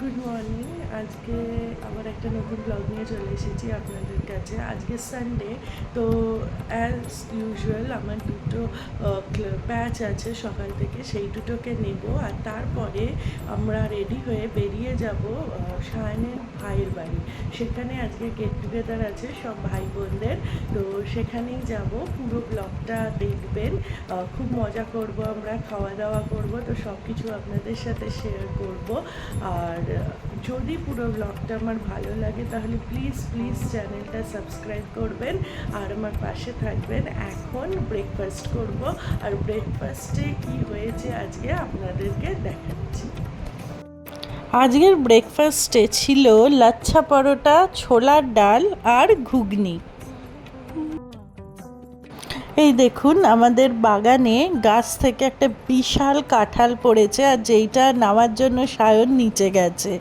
Good morning. আজকে আবার একটা নতুন ব্লগ নিয়ে চলে এসেছি আপনাদের কাছে। আজকে সানডে, তো অ্যাজ ইউজুয়াল আমার দুটো ব্যাচ আছে সকাল থেকে, সেই দুটোকে নেব। আর তারপরে আমরা রেডি হয়ে বেরিয়ে যাব সায়নের ভাইয়ের বাড়ি। সেখানে আজকে গেট টুগেদার আছে সব ভাই বোনদের, তো সেখানেই যাব। পুরো ব্লগটা দেখবেন, খুব মজা করব, আমরা খাওয়া দাওয়া করব, তো সব কিছু আপনাদের সাথে শেয়ার করব। আর যদি পুরো ব্লগটা আমার ভালো লাগে তাহলে প্লিজ প্লিজ চ্যানেলটা সাবস্ক্রাইব করবেন আর আমার পাশে থাকবেন। এখন ব্রেকফাস্ট করব, আর ব্রেকফাস্টে কি হয়েছে আজকে আপনাদেরকে দেখাচ্ছি। আজকের ব্রেকফাস্টে ছিল লাচ্ছা পরোটা, ছোলার ডাল আর ঘুগনি। এই দেখুন, আমাদের বাগানে গাছ থেকে একটা বিশাল কাঁঠাল পড়েছে, আর যেইটা নেওয়ার জন্য সায়ন নিচে গেছে।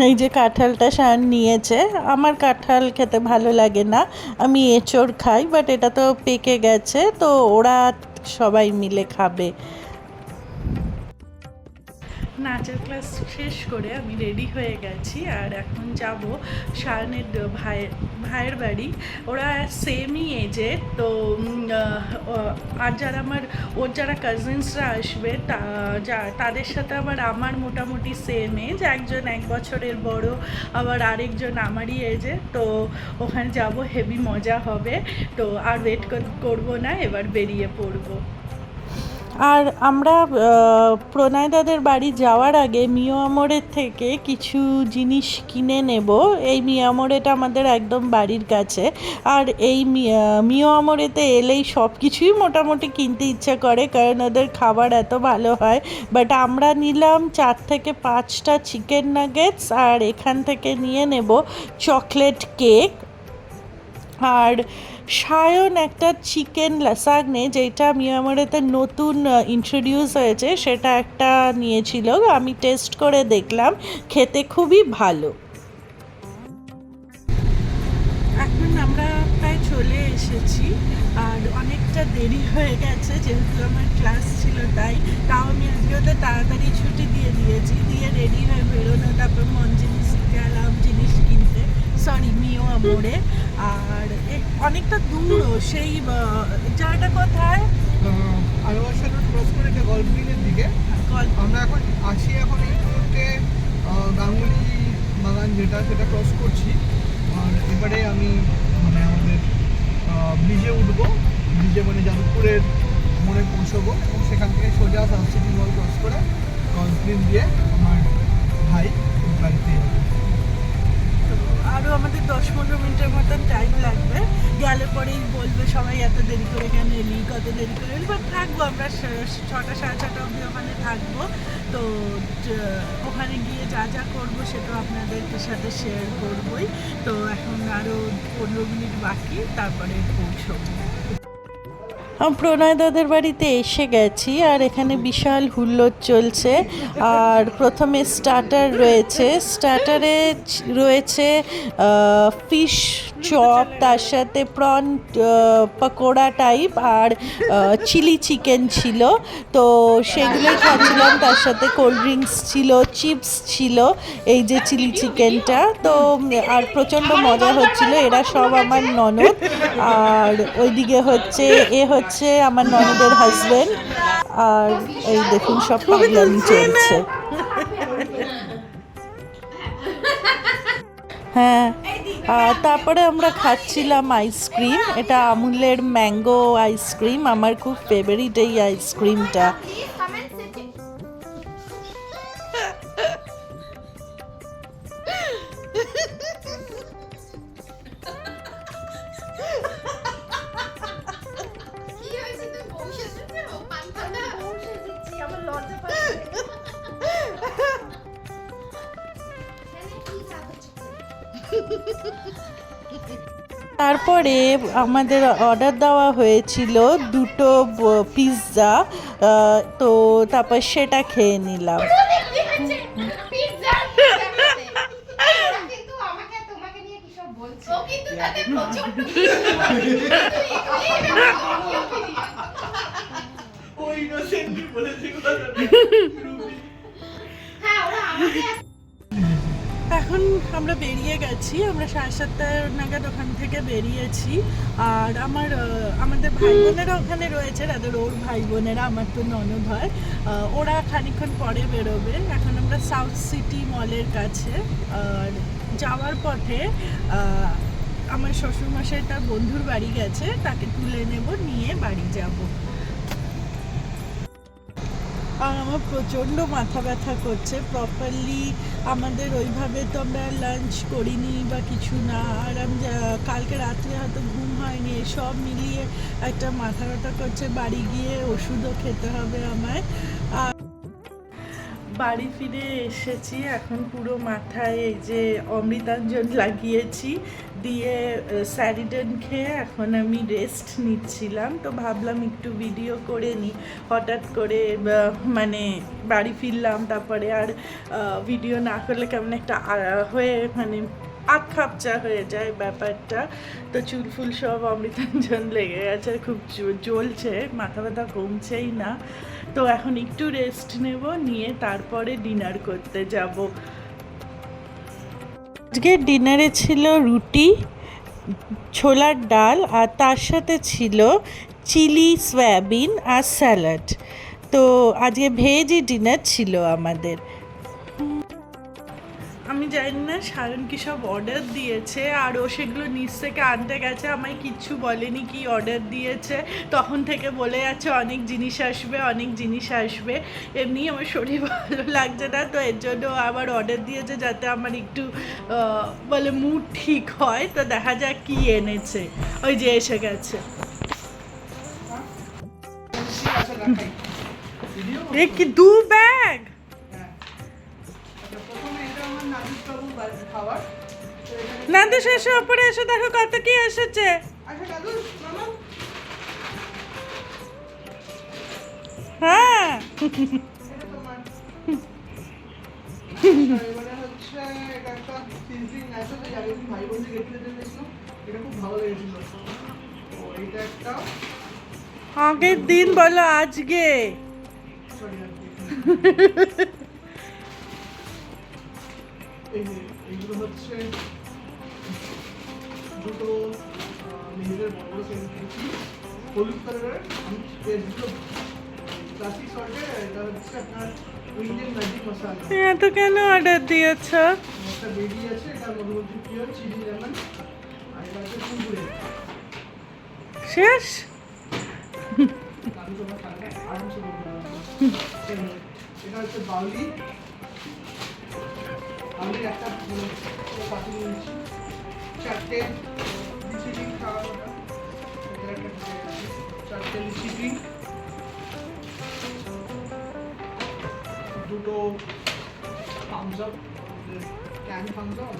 এই যে কাঁঠালটা সায়ন নিয়েছে। আমার কাঁঠাল খেতে ভালো লাগে না, আমি এঁচড় খাই, বাট এটা তো পেকে গেছে, তো ওরা সবাই মিলে খাবে। নাচের ক্লাস শেষ করে আমি রেডি হয়ে গেছি, আর এখন যাব সায়নের ভাইয়ের বাড়ি। ওরা সেমই এজের, তো আর যারা ওর যারা কাজিনসরা আসবে তাদের সাথে আমার মোটামুটি সেম এজ। একজন 1 বছরের বড়, আবার আরেকজন আমারই এজে। তো ওখানে যাব, হেভি মজা হবে। তো আর ওয়েট করবো না, এবার বেরিয়ে পড়বো। আর আমরা প্রণয়দাদের বাড়ি যাওয়ার আগে মিয়ামরের থেকে কিছু জিনিস কিনে নেব। এই মিয়ামরেটা আমাদের একদম বাড়ির কাছে, আর এই মিয়ামরেতে এলেই সব কিছুই মোটামুটি কিনতে ইচ্ছে করে, কারণ ওদের খাবার এত ভালো হয়। বাট আমরা নিলাম 4 থেকে 5টা চিকেন নাগেটস, আর এখান থেকে নিয়ে নেব চকলেট কেক। আর সায়ন একটা চিকেন লাসাগনে, যেটা মিয়ামরেতে নতুন ইন্ট্রোডিউস হয়েছে, সেটা একটা নিয়েছিল। আমি টেস্ট করে দেখলাম, খেতে খুবই ভালো। এখন আমরা প্রায় চলে এসেছি, আর অনেকটা দেরি হয়ে গেছে যেহেতু আমার ক্লাস ছিল, তাও আমি আজকে ওদের তাড়াতাড়ি ছুটি দিয়েছি, দিয়ে রেডি হয়ে বেরোনো। তারপর মঞ্জিনিস গেলাম জিনিস কিনতে, মিও মোড়ে। আর অনেকটা দূরও, সেই জায়গাটা কোথায়, ক্রস করে গল্ফ গ্রিনের দিকে আমরা এখন আছি। এখন এই মুহূর্তে গাঙ্গুলি বাগান যেটা, সেটা ক্রস করছি। আর এবারে আমি আমাদের ব্রিজে উঠবো, ব্রিজে যাদবপুরের মোড়ে পৌঁছবো, এবং সেখান থেকে সোজা সানসিটি মল ক্রস করে গল্ফ গ্রিন দিয়ে আমার ভাই বাড়িতে যাবে। আরও আমাদের 10-15 মিনিটের মতন টাইম লাগবে। গেলে পরেই বলবে সবাই এত দেরি করে কেন এলি, কত দেরি করে এলি। বাট থাকবো আমরা 6টা 6:30 অবধি ওখানে থাকবো। তো ওখানে গিয়ে যা যা করবো সেটা আপনাদের সাথে শেয়ার করবোই। তো এখন আরও 15 মিনিট বাকি, তারপরে পৌঁছবো। প্রণয়দাদের বাড়িতে এসে গেছি, আর এখানে বিশাল হুল্লোড় চলছে। আর প্রথমে স্টার্টার রয়েছে, স্টার্টারে রয়েছে ফিশ চপ, তার সাথে প্রন পকোড়া টাইপ, আর চিলি চিকেন ছিল। তো সেগুলোই খাচ্ছিলাম, তার সাথে কোল্ড ড্রিঙ্কস ছিল, চিপস ছিল, এই যে চিলি চিকেনটা। তো আর প্রচণ্ড মজা হচ্ছিল। এরা সব আমার ননদ, আর ওইদিকে হচ্ছে আমার ননদের হাজবেন্ড। আর এই দেখুন সব পাগলামি চলছে। হ্যাঁ, আর তারপরে আমরা খাচ্ছিলাম আইসক্রিম। এটা আমুলের ম্যাঙ্গো আইসক্রিম, আমার খুব ফেভারিট এই আইসক্রিমটা। তারপরে আমাদের অর্ডার দেওয়া হয়েছিল 2টো পিৎজা, তো তারপর সেটা খেয়ে নিলাম। এখন আমরা বেরিয়ে গেছি, আমরা 7:30 নাগাদ ওখান থেকে বেরিয়েছি। আর আমাদের ভাই বোনেরা ওখানে রয়েছে, তাদের ওর ভাই বোনেরা, আমার তো ননদ হয়, ওরা খানিকক্ষণ পরে বেরোবে। এখন আমরা সাউথ সিটি মলের কাছে। আর যাওয়ার পথে আমার শ্বশুরমশাই তার বন্ধুর বাড়ি গেছে, তাকে তুলে নেব, নিয়ে বাড়ি যাব। আর আমার প্রচণ্ড মাথা ব্যথা করছে। প্রপারলি আমাদের ওইভাবে তো আমরা লাঞ্চ করিনি বা কিছু না। আর আমি কালকে রাত্রে হয়তো ঘুম হয়নি, সব মিলিয়ে একটা মাথা ব্যথা করছে। বাড়ি গিয়ে ওষুধও খেতে হবে আমায়। আর বাড়ি ফিরে এসেছি, এখন পুরো মাথায় এই যে অমৃতাঞ্জন লাগিয়েছি, দিয়ে স্যারিডন খেয়ে এখন আমি রেস্ট নিচ্ছিলাম। তো ভাবলাম একটু ভিডিও করে নিই। হঠাৎ করে মানে বাড়ি ফিরলাম, তারপরে আর ভিডিও না করলে কেমন একটা হয়ে মানে আখাপচা হয়ে যায় ব্যাপারটা। তো চুল ফুল সব অমৃতাঞ্জন লেগে গেছে, খুব জ্বলছে, মাথা ব্যথা কমছেই না। তো এখন একটু রেস্ট নেব, নিয়ে তারপরে ডিনার করতে যাব। আজকে ডিনারে ছিল রুটি, ছোলার ডাল, আর তার সাথে ছিল চিলি সয়াবিন আর স্যালাড। তো আজকে ভেজই ডিনার ছিল আমাদের। আমি জানি না সায়ন কি সব অর্ডার দিয়েছে, আর ও সেগুলো নিচ থেকে আনতে গেছে, আমায় কিচ্ছু বলেনি কি অর্ডার দিয়েছে। তখন থেকে বলে যাচ্ছে অনেক জিনিস আসবে, অনেক জিনিস আসবে। এমনি আমার শরীর ভালো লাগছে না, তো এর জন্য আবার অর্ডার দিয়েছে যাতে আমার একটু বলে মুড ঠিক হয়। তো দেখা যাক কি এনেছে। ওই যে এসে গেছে। এ কি 2 ব্যাগ! নান্দু এসে ওপরে এসে দেখো কত কি এসেছে। হ্যাঁ, আগের দিন বলো আজকে। এইগুলো হচ্ছে দুটো মেয়েদের বড় বড় সেল কিনছি, হলুদ কালারের। আমি দুটো ক্লাসিক সল্টে, এটা হচ্ছে আপনার ইন্ডিয়ান ম্যাজিক মশলা। এত কেন অর্ডার দিয়েছ? একটা বেবি আছে, এটা মধুমতি পিওর চিলি লেমন, আর এটা হচ্ছে কুকুরে শেষ। আমি তোমার খাবে আরামসে বলবো। এটা হচ্ছে বাউলি, আমি একটা পাতি নিয়েছি, 4টে লিচি ড্রিঙ্ক খাওয়া কথা, এটা একটা 4টে লিচি ড্রিঙ্ক, দুটো Thums Up, can Thums Up,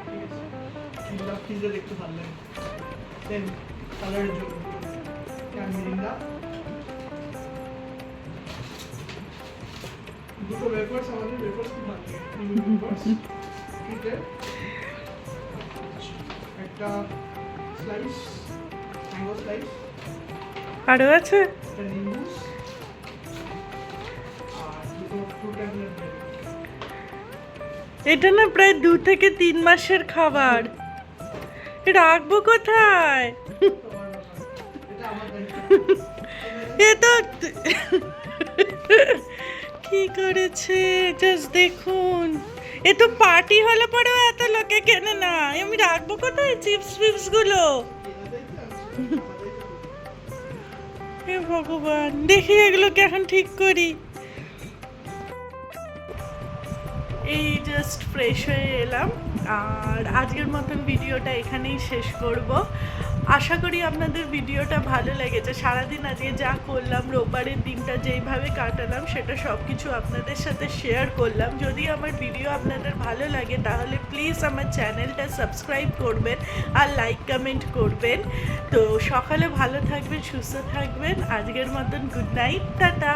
ঠিক আছে, ফ্রিজে দেখতে ভালো লাগে। দেন কালারের জন্য ক্যান মিরিন্ডা, দুটো ওয়েফার্স, আমাদের ওয়েফার্স খুব ভালো লাগে, ওয়েফার্স ঠিক আছে, একটা স্লাইস, ম্যাঙ্গো স্লাইস, আরও আছে? একটা নিম্বু, আর দুটো ফ্রুট অ্যান্ড ব্রেড। এটা না প্রায় 2 থেকে 3 মাসের খাবার। রাখবো কোথায়? এটা আমার দায়িত্ব। এ তো কি করেছে জাস্ট দেখুন। এ তো পার্টি হলে পরেও এত লোকে কেনে না। আমি রাখবো কোথায় চিপস ফিপস গুলো? হে ভগবান, দেখি এগুলোকে এখন ঠিক করি। এই জাস্ট ফ্রেশ হয়ে এলাম, আর আজকের মতন ভিডিওটা এখানেই শেষ করব। আশা করি আপনাদের ভিডিওটা ভালো লেগেছে। সারাদিন আজকে যা করলাম, রোববারের দিনটা যেইভাবে কাটালাম, সেটা সব কিছু আপনাদের সাথে শেয়ার করলাম। যদি আমার ভিডিও আপনাদের ভালো লাগে তাহলে প্লিজ আমার চ্যানেলটা সাবস্ক্রাইব করবেন আর লাইক কমেন্ট করবেন। তো সকালে ভালো থাকবেন, সুস্থ থাকবেন। আজকের মতন গুড নাইট, টাটা।